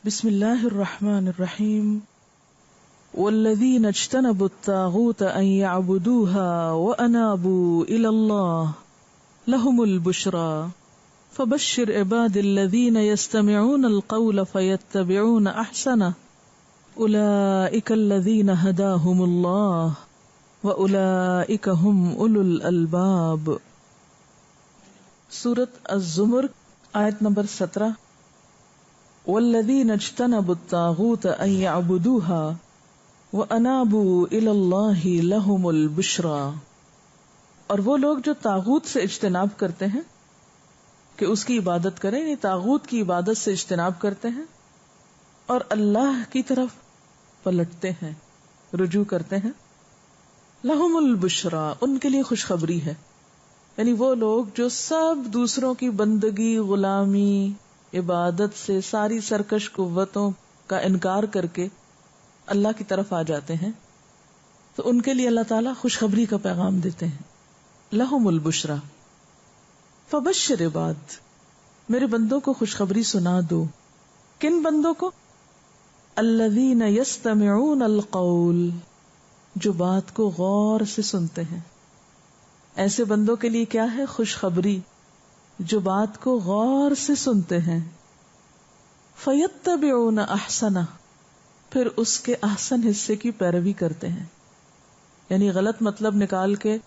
بسم اللہ الرحمن الرحیم والذین اجتنبوا الطاغوت ان يعبدوها وانابوا الى اللہ لهم البشرى فبشر عباد الذین يستمعون القول فيتبعون احسنه اولئک الذین هداهم اللہ واولئک هم اولو الالباب۔ سورۃ الزمر آیت نمبر 17۔ والذین اجتنبوا الطاغوت ان يعبدوها وانابوا الى اللہ لهم البشرى، اور وہ لوگ جو طاغوت سے اجتناب کرتے ہیں کہ اس کی عبادت کریں، یعنی طاغوت کی عبادت سے اجتناب کرتے ہیں اور اللہ کی طرف پلٹتے ہیں، رجوع کرتے ہیں، لهم البشرى، ان کے لیے خوشخبری ہے۔ یعنی وہ لوگ جو سب دوسروں کی بندگی، غلامی، عبادت سے، ساری سرکش قوتوں کا انکار کر کے اللہ کی طرف آ جاتے ہیں، تو ان کے لیے اللہ تعالیٰ خوشخبری کا پیغام دیتے ہیں، لہم البشرا، فبشر عباد، میرے بندوں کو خوشخبری سنا دو۔ کن بندوں کو؟ الذین یستمعون القول، جو بات کو غور سے سنتے ہیں۔ ایسے بندوں کے لیے کیا ہے؟ خوشخبری، جو بات کو غور سے سنتے ہیں۔ فیتبعون احسنہ، پھر اس کے احسن حصے کی پیروی کرتے ہیں، یعنی غلط مطلب نکال کے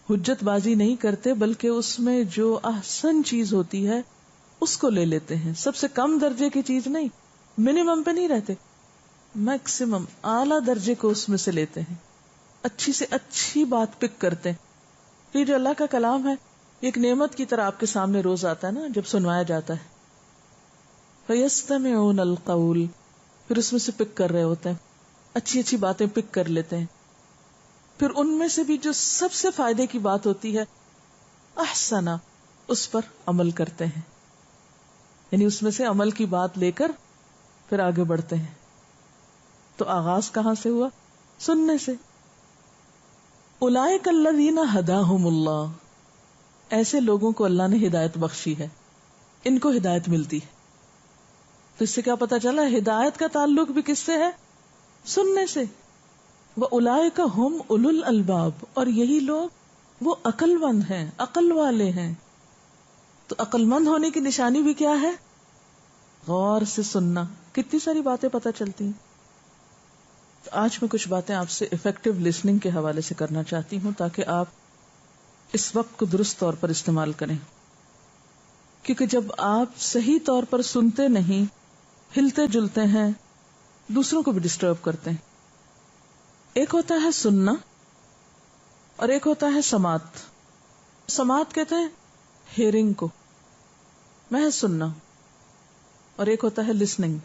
حجت بازی نہیں کرتے، بلکہ اس میں جو احسن چیز ہوتی ہے اس کو لے لیتے ہیں، سب سے کم درجے کی چیز نہیں، منیمم پہ نہیں رہتے، میکسیمم اعلیٰ درجے کو اس میں سے لیتے ہیں، اچھی سے اچھی بات پک کرتے ہیں۔ یہ جو اللہ کا کلام ہے ایک نعمت کی طرح آپ کے سامنے روز آتا ہے نا، جب سنوایا جاتا ہے، فَيَسْتَمِعُونَ الْقَوْلِ، پھر اس میں سے پک کر رہے ہوتے ہیں، اچھی اچھی باتیں پک کر لیتے ہیں، پھر ان میں سے بھی جو سب سے فائدے کی بات ہوتی ہے احسنہ، اس پر عمل کرتے ہیں، یعنی اس میں سے عمل کی بات لے کر پھر آگے بڑھتے ہیں۔ تو آغاز کہاں سے ہوا؟ سننے سے۔ اولئک الذین ھداھم اللہ، ایسے لوگوں کو اللہ نے ہدایت بخشی ہے، ان کو ہدایت ملتی ہے۔ تو اس سے کیا پتا چلا؟ ہدایت کا تعلق بھی کس سے ہے؟ سننے سے۔ وَأُولَئِكَ هُمْ أُولُو الْأَلْبَابِ، اور یہی لوگ وہ عقل مند ہیں، عقل والے ہیں۔ تو عقل مند ہونے کی نشانی بھی کیا ہے؟ غور سے سننا۔ کتنی ساری باتیں پتہ چلتی ہیں۔ تو آج میں کچھ باتیں آپ سے افیکٹو لسننگ کے حوالے سے کرنا چاہتی ہوں، تاکہ آپ اس وقت کو درست طور پر استعمال کریں، کیونکہ جب آپ صحیح طور پر سنتے نہیں، ہلتے جلتے ہیں، دوسروں کو بھی ڈسٹرب کرتے ہیں۔ ایک ہوتا ہے سننا اور ایک ہوتا ہے سماعت۔ سماعت کہتے ہیں ہیئرنگ کو، محض سننا، اور ایک ہوتا ہے لسننگ۔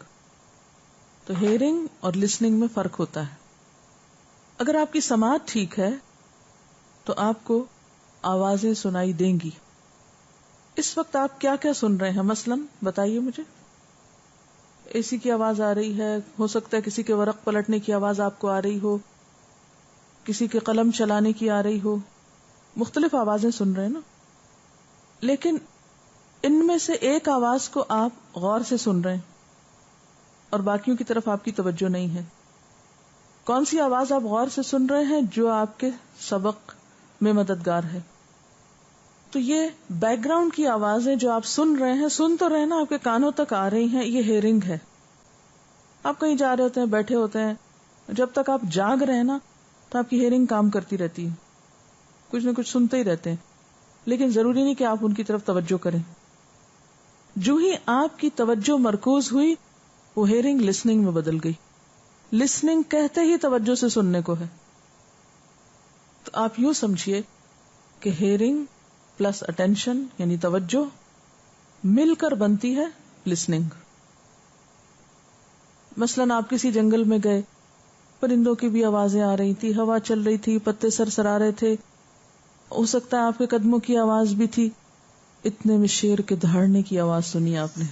تو ہیئرنگ اور لسننگ میں فرق ہوتا ہے۔ اگر آپ کی سماعت ٹھیک ہے تو آپ کو آوازیں سنائی دیں گی۔ اس وقت آپ کیا کیا سن رہے ہیں؟ مثلاً بتائیے مجھے۔ اے سی کی آواز آ رہی ہے، ہو سکتا ہے کسی کے ورق پلٹنے کی آواز آپ کو آ رہی ہو، کسی کے قلم چلانے کی آ رہی ہو، مختلف آوازیں سن رہے ہیں نا۔ لیکن ان میں سے ایک آواز کو آپ غور سے سن رہے ہیں اور باقیوں کی طرف آپ کی توجہ نہیں ہے۔ کون سی آواز آپ غور سے سن رہے ہیں؟ جو آپ کے سبق میں مددگار ہے۔ تو یہ بیک گراؤنڈ کی آوازیں جو آپ سن رہے ہیں، سن تو رہے نا، آپ کے کانوں تک آ رہی ہیں، یہ ہیئرنگ ہے۔ آپ کہیں جا رہے ہوتے ہیں، بیٹھے ہوتے ہیں، جب تک آپ جاگ رہے ہیں نا تو آپ کی ہیئرنگ کام کرتی رہتی ہے، کچھ نہ کچھ سنتے ہی رہتے ہیں، لیکن ضروری نہیں کہ آپ ان کی طرف توجہ کریں۔ جو ہی آپ کی توجہ مرکوز ہوئی، وہ ہیئرنگ لسننگ میں بدل گئی۔ لسننگ کہتے ہی توجہ سے سننے کو ہے۔ تو آپ یوں سمجھیے کہ ہیئرنگ پلس اٹینشن یعنی توجہ مل کر بنتی ہے لسننگ۔ مثلاً آپ کسی جنگل میں گئے، پرندوں کی بھی آوازیں آ رہی تھی، ہوا چل رہی تھی، پتے سرسرا رہے تھے، ہو سکتا ہے آپ کے قدموں کی آواز بھی تھی، اتنے میں شیر کے دہاڑنے کی آواز سنی آپ نے۔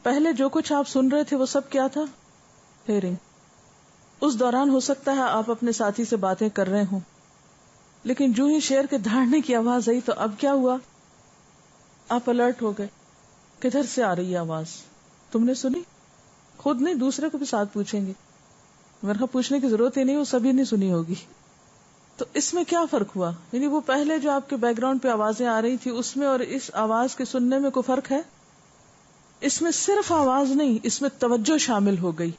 پہلے جو کچھ آپ سن رہے تھے وہ سب کیا تھا؟ ہیئرنگ۔ اس دوران ہو سکتا ہے آپ اپنے ساتھی سے باتیں کر رہے ہوں، لیکن جو ہی شیر کے دہاڑنے کی آواز آئی تو اب کیا ہوا؟ آپ الرٹ ہو گئے، کدھر سے آ رہی ہے آواز؟ تم نے سنی؟ خود نہیں، دوسرے کو بھی ساتھ پوچھیں گے، میرے خیال پوچھنے کی ضرورت ہی نہیں، وہ سبھی نے سنی ہوگی. تو اس میں کیا فرق ہوا؟ یعنی وہ پہلے جو آپ کے بیک گراؤنڈ پہ آوازیں آ رہی تھی اس میں اور اس آواز کے سننے میں کوئی فرق ہے؟ اس میں صرف آواز نہیں، اس میں توجہ شامل ہو گئی.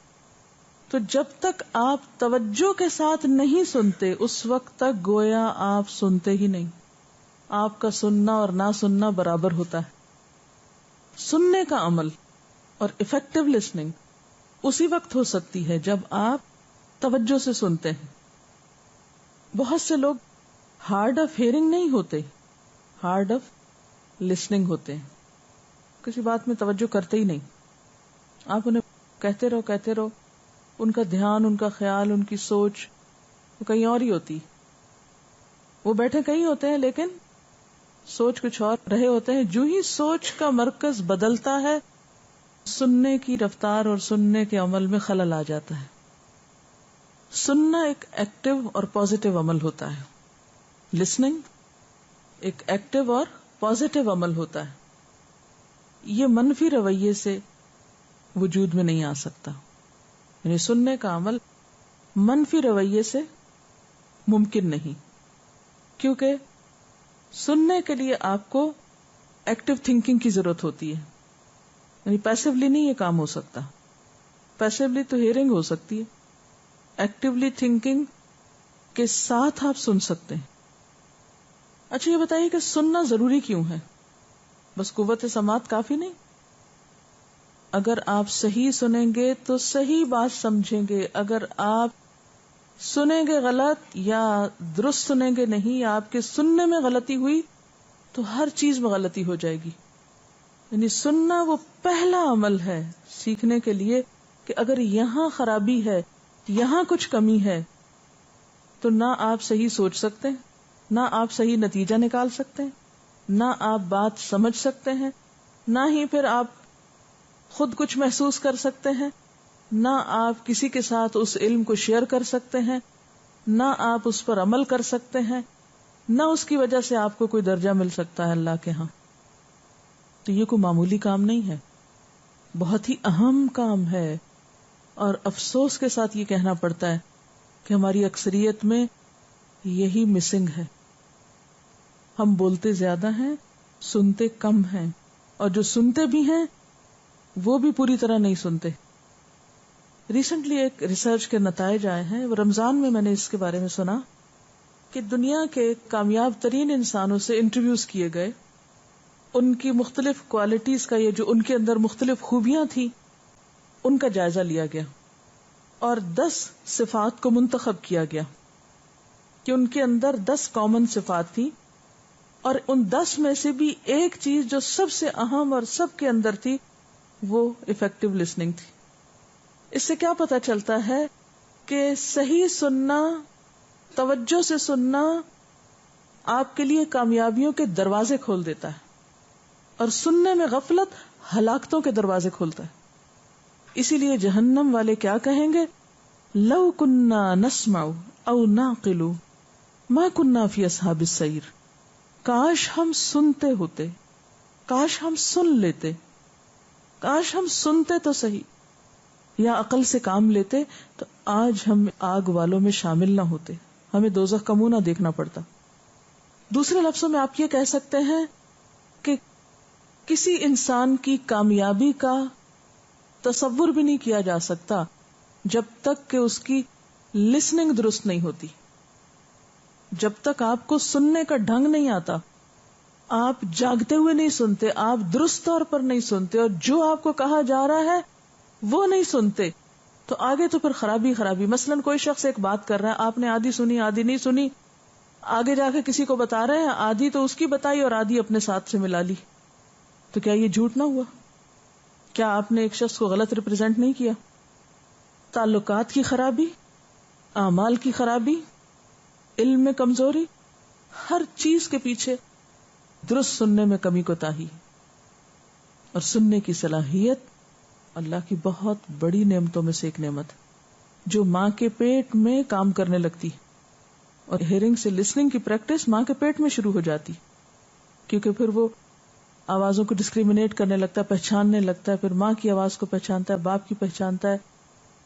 تو جب تک آپ توجہ کے ساتھ نہیں سنتے اس وقت تک گویا آپ سنتے ہی نہیں. آپ کا سننا اور نہ سننا برابر ہوتا ہے. سننے کا عمل اور افیکٹو لسننگ اسی وقت ہو سکتی ہے جب آپ توجہ سے سنتے ہیں. بہت سے لوگ ہارڈ آف ہیئرنگ نہیں ہوتے، ہارڈ آف لسننگ ہوتے ہیں. کسی بات میں توجہ کرتے ہی نہیں. آپ انہیں کہتے رہو، ان کا دھیان، ان کا خیال، ان کی سوچ وہ کہیں اور ہی ہوتی. وہ بیٹھے کہیں ہوتے ہیں لیکن سوچ کچھ اور رہے ہوتے ہیں. جو ہی سوچ کا مرکز بدلتا ہے سننے کی رفتار اور سننے کے عمل میں خلل آ جاتا ہے. سننا ایک ایکٹیو اور پازیٹیو عمل ہوتا ہے. لسننگ ایک ایکٹیو اور پازیٹیو عمل ہوتا ہے. یہ منفی رویے سے وجود میں نہیں آ سکتا. یعنی سننے کا عمل منفی رویے سے ممکن نہیں، کیونکہ سننے کے لیے آپ کو ایکٹیو تھنکنگ کی ضرورت ہوتی ہے. یعنی پیسیولی نہیں یہ کام ہو سکتا. پیسیولی تو ہیئرنگ ہو سکتی ہے، ایکٹیولی تھنکنگ کے ساتھ آپ سن سکتے ہیں. اچھا یہ بتائیے کہ سننا ضروری کیوں ہے؟ بس قوت سماعت کافی نہیں؟ اگر آپ صحیح سنیں گے تو صحیح بات سمجھیں گے. اگر آپ سنیں گے غلط یا درست سنیں گے نہیں، یا آپ کے سننے میں غلطی ہوئی تو ہر چیز میں غلطی ہو جائے گی. یعنی سننا وہ پہلا عمل ہے سیکھنے کے لیے کہ اگر یہاں خرابی ہے، یہاں کچھ کمی ہے، تو نہ آپ صحیح سوچ سکتے ہیں، نہ آپ صحیح نتیجہ نکال سکتے ہیں، نہ آپ بات سمجھ سکتے ہیں، نہ ہی پھر آپ خود کچھ محسوس کر سکتے ہیں، نہ آپ کسی کے ساتھ اس علم کو شیئر کر سکتے ہیں، نہ آپ اس پر عمل کر سکتے ہیں، نہ اس کی وجہ سے آپ کو کوئی درجہ مل سکتا ہے اللہ کے ہاں. تو یہ کوئی معمولی کام نہیں ہے، بہت ہی اہم کام ہے. اور افسوس کے ساتھ یہ کہنا پڑتا ہے کہ ہماری اکثریت میں یہی مسنگ ہے. ہم بولتے زیادہ ہیں، سنتے کم ہیں، اور جو سنتے بھی ہیں وہ بھی پوری طرح نہیں سنتے. ریسنٹلی ایک ریسرچ کے نتائج آئے ہیں، رمضان میں نے اس کے بارے میں سنا کہ دنیا کے کامیاب ترین انسانوں سے انٹرویوز کیے گئے. ان کی مختلف کوالٹیز کا، یہ جو ان کے اندر مختلف خوبیاں تھیں ان کا جائزہ لیا گیا اور 10 صفات کو منتخب کیا گیا کہ ان کے اندر 10 کامن صفات تھی، اور ان 10 میں سے بھی ایک چیز جو سب سے اہم اور سب کے اندر تھی وہ افیکٹو لسننگ تھی. اس سے کیا پتا چلتا ہے کہ صحیح سننا، توجہ سے سننا آپ کے لیے کامیابیوں کے دروازے کھول دیتا ہے، اور سننے میں غفلت ہلاکتوں کے دروازے کھولتا ہے. اسی لیے جہنم والے کیا کہیں گے؟ لو کننا نسمع او نعقل ما کننا فی اصحاب السعیر. کاش ہم سنتے ہوتے، کاش ہم سن لیتے، کاش ہم سنتے تو صحیح یا عقل سے کام لیتے تو آج ہم آگ والوں میں شامل نہ ہوتے، ہمیں دوزخ کا منہ نہ دیکھنا پڑتا. دوسرے لفظوں میں آپ یہ کہہ سکتے ہیں کہ کسی انسان کی کامیابی کا تصور بھی نہیں کیا جا سکتا جب تک کہ اس کی لسننگ درست نہیں ہوتی. جب تک آپ کو سننے کا ڈھنگ نہیں آتا، آپ جاگتے ہوئے نہیں سنتے، آپ درست طور پر نہیں سنتے، اور جو آپ کو کہا جا رہا ہے وہ نہیں سنتے، تو آگے تو پھر خرابی خرابی. مثلاً کوئی شخص ایک بات کر رہا ہے، آپ نے آدھی سنی آدھی نہیں سنی، آگے جا کے کسی کو بتا رہے ہیں، آدھی تو اس کی بتائی اور آدھی اپنے ساتھ سے ملا لی. تو کیا یہ جھوٹ نہ ہوا؟ کیا آپ نے ایک شخص کو غلط ریپرزینٹ نہیں کیا؟ تعلقات کی خرابی، اعمال کی خرابی، علم میں کمزوری، ہر چیز کے پیچھے درست سننے میں کمی کوتاہی. اور سننے کی صلاحیت اللہ کی بہت بڑی نعمتوں میں سے ایک نعمت جو ماں کے پیٹ میں کام کرنے لگتی، اور ہیئرنگ سے لسننگ کی پریکٹس ماں کے پیٹ میں شروع ہو جاتی، کیونکہ پھر وہ آوازوں کو ڈسکریمنیٹ کرنے لگتا ہے، پہچاننے لگتا ہے، پھر ماں کی آواز کو پہچانتا ہے، باپ کی پہچانتا ہے،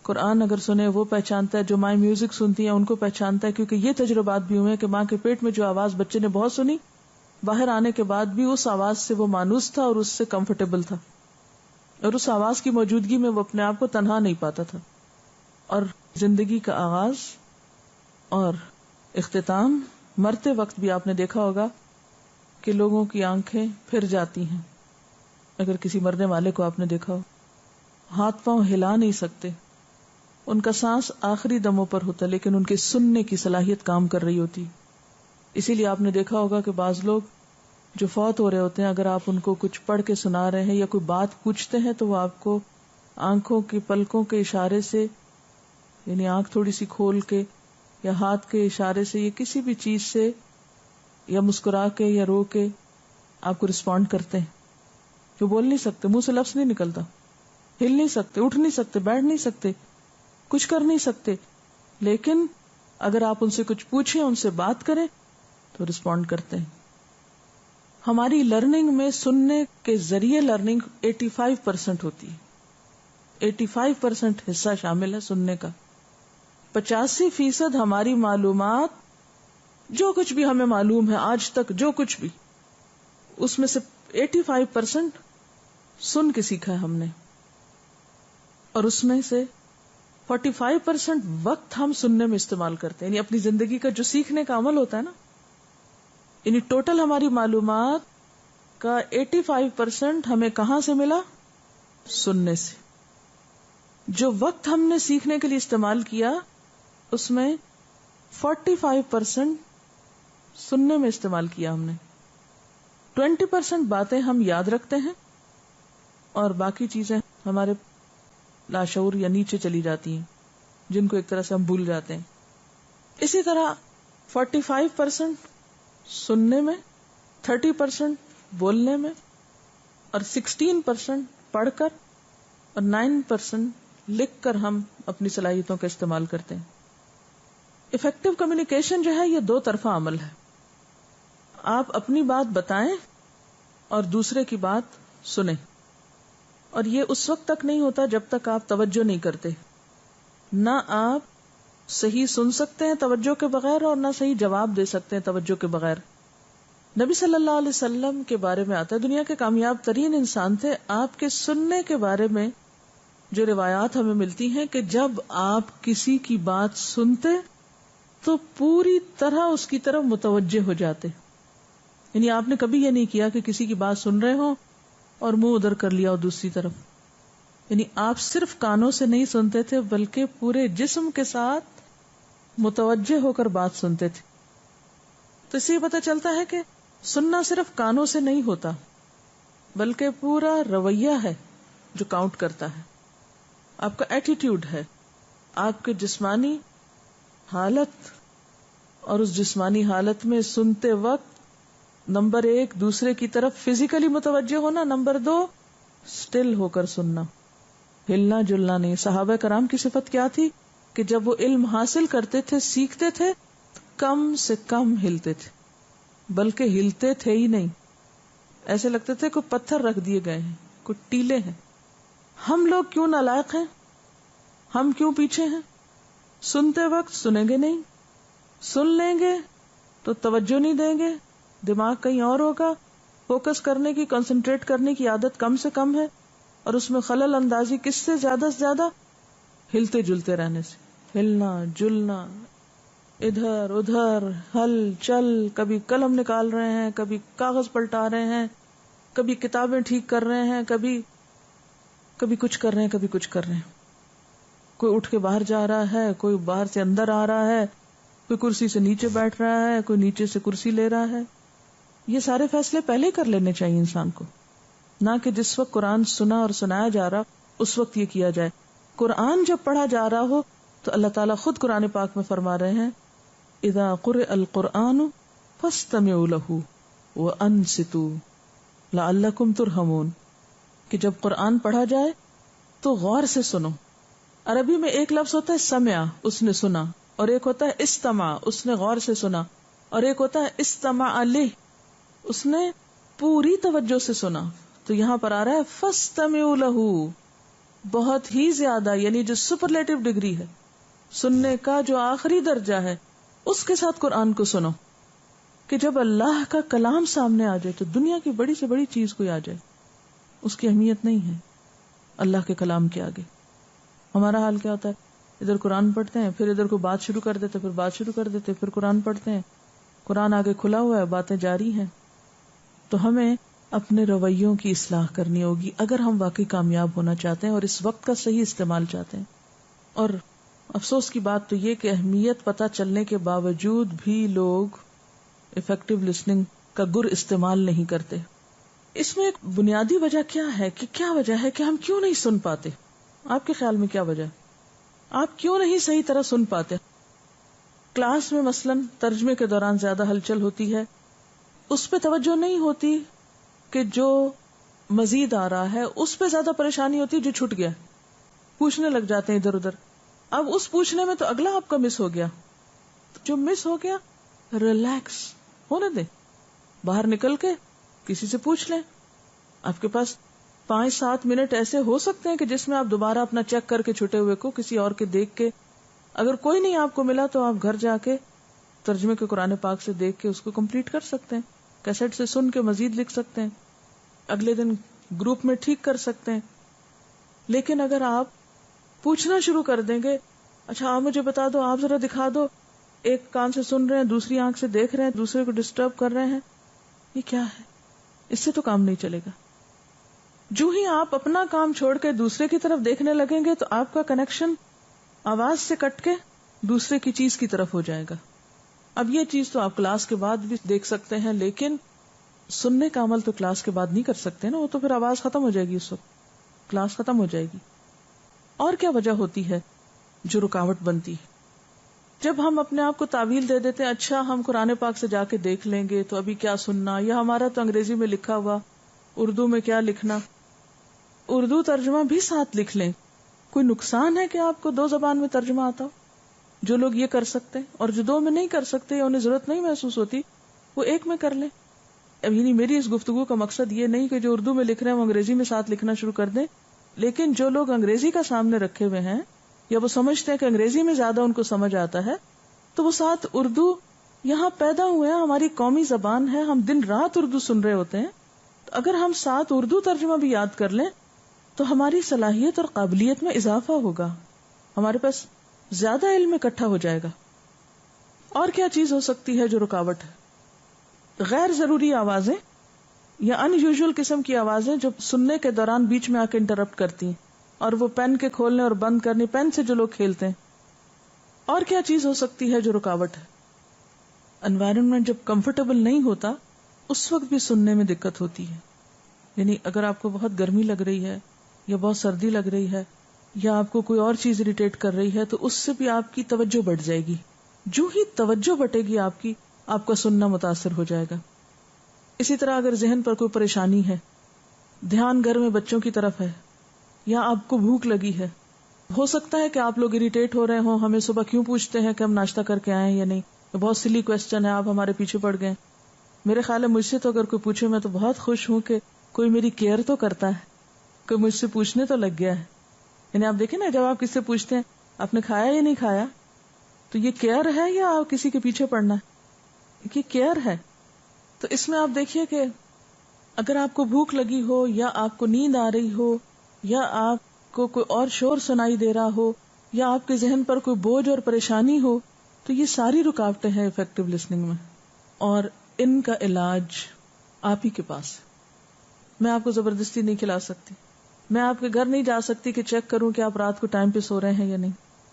قرآن اگر سنے وہ پہچانتا ہے، جو مائیں میوزک سنتی ہیں ان کو پہچانتا ہے، کیونکہ یہ تجربات بھی ہوئے ہیں کہ ماں کے پیٹ میں جو آواز بچے نے بہت سنی، باہر آنے کے بعد بھی اس آواز سے وہ مانوس تھا اور اس سے کمفرٹیبل تھا، اور اس آواز کی موجودگی میں وہ اپنے آپ کو تنہا نہیں پاتا تھا. اور زندگی کا آغاز اور اختتام، مرتے وقت بھی آپ نے دیکھا ہوگا کہ لوگوں کی آنکھیں پھر جاتی ہیں. اگر کسی مرنے والے کو آپ نے دیکھا ہو، ہاتھ پاؤں ہلا نہیں سکتے، ان کا سانس آخری دموں پر ہوتا، لیکن ان کے سننے کی صلاحیت کام کر رہی ہوتی. اسی لیے آپ نے دیکھا ہوگا کہ بعض لوگ جو فوت ہو رہے ہوتے ہیں، اگر آپ ان کو کچھ پڑھ کے سنا رہے ہیں یا کوئی بات پوچھتے ہیں تو وہ آپ کو آنکھوں کی پلکوں کے اشارے سے، یعنی آنکھ تھوڑی سی کھول کے یا ہاتھ کے اشارے سے یا کسی بھی چیز سے یا مسکرا کے یا رو کے آپ کو رسپونڈ کرتے ہیں. جو بول نہیں سکتے، منہ سے لفظ نہیں نکلتا، ہل نہیں سکتے، اٹھ نہیں سکتے، بیٹھ نہیں سکتے، کچھ کر نہیں سکتے، لیکن اگر آپ ان سے کچھ پوچھیں، ان سے بات کریں تو رسپونڈ کرتے ہیں. ہماری لرننگ میں سننے کے ذریعے لرننگ 85% ہوتی ہے، 85% حصہ شامل ہے سننے کا. 85% ہماری معلومات، جو کچھ بھی ہمیں معلوم ہے آج تک، جو کچھ بھی، اس میں سے 85% سن کے سیکھا ہے ہم نے، اور اس میں سے 45% وقت ہم سننے میں استعمال کرتے ہیں. یعنی اپنی زندگی کا جو سیکھنے کا عمل ہوتا ہے نا، یعنی ٹوٹل ہماری معلومات کا 85% ہمیں کہاں سے ملا؟ سننے سے. جو وقت ہم نے سیکھنے کے لیے استعمال کیا، اس میں 45% سننے میں استعمال کیا ہم نے. 20% باتیں ہم یاد رکھتے ہیں اور باقی چیزیں ہمارے لاشعور یا نیچے چلی جاتی ہیں، جن کو ایک طرح سے ہم بھول جاتے ہیں. اسی طرح 45% سننے میں، 30% بولنے میں، اور 16% پڑھ کر اور 9% لکھ کر ہم اپنی صلاحیتوں کا استعمال کرتے ہیں. افیکٹو کمیونیکیشن جو ہے یہ دو طرفہ عمل ہے. آپ اپنی بات بتائیں اور دوسرے کی بات سنیں، اور یہ اس وقت تک نہیں ہوتا جب تک آپ توجہ نہیں کرتے. نہ آپ صحیح سن سکتے ہیں توجہ کے بغیر اور نہ صحیح جواب دے سکتے ہیں توجہ کے بغیر. نبی صلی اللہ علیہ وسلم کے بارے میں آتا ہے، دنیا کے کامیاب ترین انسان تھے. آپ کے سننے کے بارے میں جو روایات ہمیں ملتی ہیں کہ جب آپ کسی کی بات سنتے تو پوری طرح اس کی طرف متوجہ ہو جاتے. یعنی آپ نے کبھی یہ نہیں کیا کہ کسی کی بات سن رہے ہوں اور منہ ادھر کر لیا اور دوسری طرف. یعنی آپ صرف کانوں سے نہیں سنتے تھے بلکہ پورے جسم کے ساتھ متوجہ ہو کر بات سنتے تھے. تو اس سے یہ پتہ چلتا ہے کہ سننا صرف کانوں سے نہیں ہوتا بلکہ پورا رویہ ہے جو کاؤنٹ کرتا ہے. آپ کا ایٹیٹیوڈ ہے، آپ کے جسمانی حالت، اور اس جسمانی حالت میں سنتے وقت نمبر 1 دوسرے کی طرف فزیکلی متوجہ ہونا، نمبر 2 سٹل ہو کر سننا، ہلنا جلنا نہیں. صحابہ کرام کی صفت کیا تھی کہ جب وہ علم حاصل کرتے تھے، سیکھتے تھے، کم سے کم ہلتے تھے، بلکہ ہلتے تھے ہی نہیں. ایسے لگتے تھے کوئی پتھر رکھ دیے گئے ہیں، کوئی ٹیلے ہیں. ہم لوگ کیوں نالائق ہیں؟ ہم کیوں پیچھے ہیں؟ سنتے وقت سنیں گے نہیں، سن لیں گے تو توجہ نہیں دیں گے، دماغ کہیں اور ہوگا. فوکس کرنے کی، کنسنٹریٹ کرنے کی عادت کم سے کم ہے، اور اس میں خلل اندازی کس سے زیادہ ہلتے جلتے رہنے سے. ہلنا جلنا، ادھر ادھر، ہل چل، کبھی قلم نکال رہے ہیں، کبھی کاغذ پلٹا رہے ہیں، کبھی کتابیں ٹھیک کر رہے ہیں، کبھی کچھ کر رہے ہیں، کبھی کچھ کر رہے ہیں. کوئی اٹھ کے باہر جا رہا ہے، کوئی باہر سے اندر آ رہا ہے، کوئی کرسی سے نیچے بیٹھ رہا ہے، کوئی نیچے سے کرسی لے رہا ہے. یہ سارے فیصلے پہلے کر لینے چاہیے انسان کو، نہ کہ جس وقت قرآن سنا اور سنایا جا رہا اس وقت یہ کیا جائے. قرآن جب پڑھا جا رہا ہو تو اللہ تعالیٰ خود قرآن پاک میں فرما رہے ہیں اذا قرئ القرآن فاستمعوا له وانصتوا لعلکم ترحمون، کہ جب قرآن پڑھا جائے تو غور سے سنو. عربی میں ایک لفظ ہوتا ہے سمع، اس نے سنا، اور ایک ہوتا ہے استمع، اس نے غور سے سنا، اور ایک ہوتا ہے استمع لہ، اس نے پوری توجہ سے سنا. تو یہاں پر آ رہا ہے فاستمعوا لہ، بہت ہی زیادہ، یعنی جو سپرلیٹو ڈگری ہے سننے کا، جو آخری درجہ ہے، اس کے ساتھ قرآن کو سنو. کہ جب اللہ کا کلام سامنے آ جائے تو دنیا کی بڑی سے بڑی چیز کوئی آ جائے، اس کی اہمیت نہیں ہے اللہ کے کلام کے آگے. ہمارا حال کیا ہوتا ہے؟ ادھر قرآن پڑھتے ہیں، پھر ادھر کو بات شروع کر دیتے، پھر بات شروع کر دیتے، پھر قرآن پڑھتے ہیں، قرآن آگے کھلا ہوا ہے، باتیں جاری ہیں. تو ہمیں اپنے رویوں کی اصلاح کرنی ہوگی اگر ہم واقعی کامیاب ہونا چاہتے ہیں اور اس وقت کا صحیح استعمال چاہتے ہیں. اور افسوس کی بات تو یہ کہ اہمیت پتہ چلنے کے باوجود بھی لوگ افیکٹو لسننگ کا گر استعمال نہیں کرتے. اس میں ایک بنیادی وجہ کیا ہے کہ کیا وجہ ہے کہ ہم کیوں نہیں سن پاتے؟ آپ کے خیال میں کیا وجہ ہے؟ آپ کیوں نہیں صحیح طرح سن پاتے؟ کلاس میں مثلاً ترجمے کے دوران زیادہ ہلچل ہوتی ہے، اس پہ توجہ نہیں ہوتی کہ جو مزید آ رہا ہے، اس پہ زیادہ پریشانی ہوتی ہے جو چھٹ گیا. پوچھنے لگ جاتے ہیں ادھر ادھر. اب اس پوچھنے میں تو اگلا آپ کا مس ہو گیا. جو مس ہو گیا ریلیکس ہونے دیں، باہر نکل کے کسی سے پوچھ لیں. آپ کے پاس 5-7 منٹ ایسے ہو سکتے ہیں کہ جس میں آپ دوبارہ اپنا چیک کر کے چھٹے ہوئے کو کسی اور کے دیکھ کے، اگر کوئی نہیں آپ کو ملا تو آپ گھر جا کے ترجمے کے قرآن پاک سے دیکھ کے اس کو کمپلیٹ کر سکتے ہیں، کیسٹ سے سن کے مزید لکھ سکتے ہیں، اگلے دن گروپ میں ٹھیک کر سکتے ہیں. لیکن اگر آپ پوچھنا شروع کر دیں گے، اچھا آپ مجھے بتا دو، آپ ذرا دکھا دو، ایک کان سے سن رہے ہیں، دوسری آنکھ سے دیکھ رہے ہیں، دوسرے کو ڈسٹرب کر رہے ہیں، یہ کیا ہے؟ اس سے تو کام نہیں چلے گا. جو ہی آپ اپنا کام چھوڑ کے دوسرے کی طرف دیکھنے لگیں گے تو آپ کا کنیکشن آواز سے کٹ کے دوسرے کی چیز کی طرف ہو جائے گا. اب یہ چیز تو آپ کلاس کے بعد بھی دیکھ سکتے ہیں، لیکن سننے کا عمل تو کلاس کے بعد نہیں کر سکتے نا، وہ تو پھر آواز ختم ہو جائے گی، اس وقت کلاس ختم ہو جائے گی. اور کیا وجہ ہوتی ہے جو رکاوٹ بنتی ہے؟ جب ہم اپنے آپ کو تعویل دے دیتے ہیں، اچھا ہم قرآن پاک سے جا کے دیکھ لیں گے تو ابھی کیا سننا، یا ہمارا تو انگریزی میں لکھا ہوا، اردو میں کیا لکھنا، اردو ترجمہ بھی ساتھ لکھ لیں. کوئی نقصان ہے کہ آپ کو 2 زبان میں ترجمہ آتا ہو؟ جو لوگ یہ کر سکتے ہیں اور جو 2 میں نہیں کر سکتے یا انہیں ضرورت نہیں محسوس ہوتی، وہ 1 میں کر لیں. اب یعنی میری اس گفتگو کا مقصد یہ نہیں کہ جو اردو میں لکھ رہے ہیں وہ انگریزی میں ساتھ لکھنا شروع کر دیں، لیکن جو لوگ انگریزی کا سامنے رکھے ہوئے ہیں یا وہ سمجھتے ہیں کہ انگریزی میں زیادہ ان کو سمجھ آتا ہے، تو وہ ساتھ اردو، یہاں پیدا ہوئے ہیں، ہماری قومی زبان ہے، ہم دن رات اردو سن رہے ہوتے ہیں، تو اگر ہم ساتھ اردو ترجمہ بھی یاد کر لیں تو ہماری صلاحیت اور قابلیت میں اضافہ ہوگا، ہمارے پاس زیادہ علم اکٹھا ہو جائے گا. اور کیا چیز ہو سکتی ہے جو رکاوٹ ہے؟ غیر ضروری آوازیں یا ان یوزول قسم کی آوازیں جو سننے کے دوران بیچ میں آ کے انٹرپٹ کرتی ہیں، اور وہ پین کے کھولنے اور بند کرنے، پین سے جو لوگ کھیلتے ہیں. اور کیا چیز ہو سکتی ہے جو رکاوٹ ہے؟ انوائرمنٹ جب کمفرٹیبل نہیں ہوتا اس وقت بھی سننے میں دقت ہوتی ہے. یعنی اگر آپ کو بہت گرمی لگ رہی ہے یا بہت سردی لگ رہی ہے یا آپ کو کوئی اور چیز اریٹیٹ کر رہی ہے تو اس سے بھی آپ کی توجہ بڑھ جائے گی. جو ہی توجہ بٹے گی آپ کی، آپ کا سننا متاثر ہو جائے گا. اسی طرح اگر ذہن پر کوئی پریشانی ہے، دھیان گھر میں بچوں کی طرف ہے، یا آپ کو بھوک لگی ہے، ہو سکتا ہے کہ آپ لوگ اریٹیٹ ہو رہے ہوں، ہمیں صبح کیوں پوچھتے ہیں کہ ہم ناشتہ کر کے آئے یا نہیں، بہت سلی کوسچن ہے، آپ ہمارے پیچھے پڑ گئے. میرے خیال ہے مجھ سے تو اگر کوئی پوچھے میں تو بہت خوش ہوں کہ کوئی میری کیئر تو کرتا ہے، کوئی مجھ سے پوچھنے تو لگ گیا ہے. یعنی آپ دیکھیں نا، جب آپ کس سے پوچھتے ہیں آپ نے کھایا یا نہیں کھایا، تو یہ کیئر ہے یا آپ کسی کے پیچھے پڑنا ہے؟ یہ کیئر ہے. تو اس میں آپ دیکھیے کہ اگر آپ کو بھوک لگی ہو یا آپ کو نیند آ رہی ہو یا آپ کو کوئی اور شور سنائی دے رہا ہو یا آپ کے ذہن پر کوئی بوجھ اور پریشانی ہو، تو یہ ساری رکاوٹیں ہیں افیکٹو لسننگ میں، اور ان کا علاج آپ ہی کے پاس. میں آپ کو زبردستی نہیں کھلا سکتی، میں آپ کے گھر نہیں جا سکتی کہ چیک کروں کہ آپ رات کو ٹائم پہ سو رہے ہیں یا نہیں،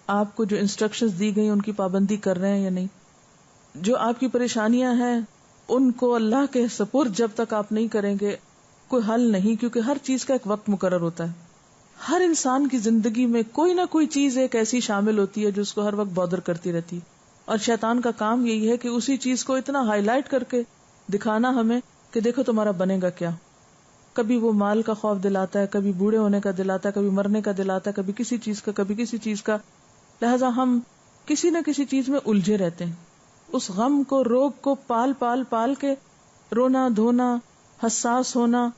آپ کو جو انسٹرکشنز دی گئی ان کی پابندی کر رہے ہیں یا نہیں. جو آپ کی پریشانیاں ہیں ان کو اللہ کے سپرد جب تک آپ نہیں کریں گے کوئی حل نہیں، کیونکہ ہر چیز کا ایک وقت مقرر ہوتا ہے. ہر انسان کی زندگی میں کوئی نہ کوئی چیز ایک ایسی شامل ہوتی ہے جو اس کو ہر وقت بادر کرتی رہتی ہے، اور شیطان کا کام یہی ہے کہ اسی چیز کو اتنا ہائی لائٹ کر کے دکھانا ہمیں کہ دیکھو تمہارا بنے گا کیا. کبھی وہ مال کا خوف دلاتا ہے، کبھی بوڑھے ہونے کا دلاتا ہے، کبھی مرنے کا دلاتا ہے، کبھی کسی چیز کا، کبھی کسی چیز کا. لہذا ہم کسی نہ کسی چیز میں الجھے رہتے ہیں، اس غم کو، روگ کو پال پال پال کے رونا دھونا حساس ہونا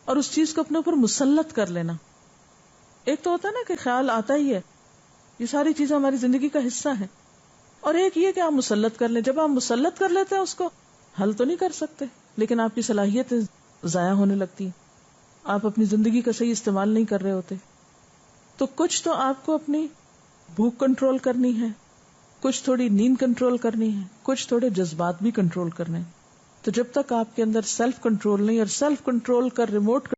اور اس چیز کو اپنے اوپر مسلط کر لینا. ایک تو ہوتا ہے نا کہ خیال آتا ہی ہے، یہ ساری چیزیں ہماری زندگی کا حصہ ہیں، اور ایک یہ کہ آپ مسلط کر لیں. جب آپ مسلط کر لیتے ہیں اس کو، حل تو نہیں کر سکتے لیکن آپ کی صلاحیتیں ضائع ہونے لگتی ہیں، آپ اپنی زندگی کا صحیح استعمال نہیں کر رہے ہوتے. تو کچھ تو آپ کو اپنی بھوک کنٹرول کرنی ہے، کچھ تھوڑی نیند کنٹرول کرنی ہے، کچھ تھوڑے جذبات بھی کنٹرول کرنے ہیں. تو جب تک آپ کے اندر سیلف کنٹرول نہیں، اور سیلف کنٹرول کا ریموٹ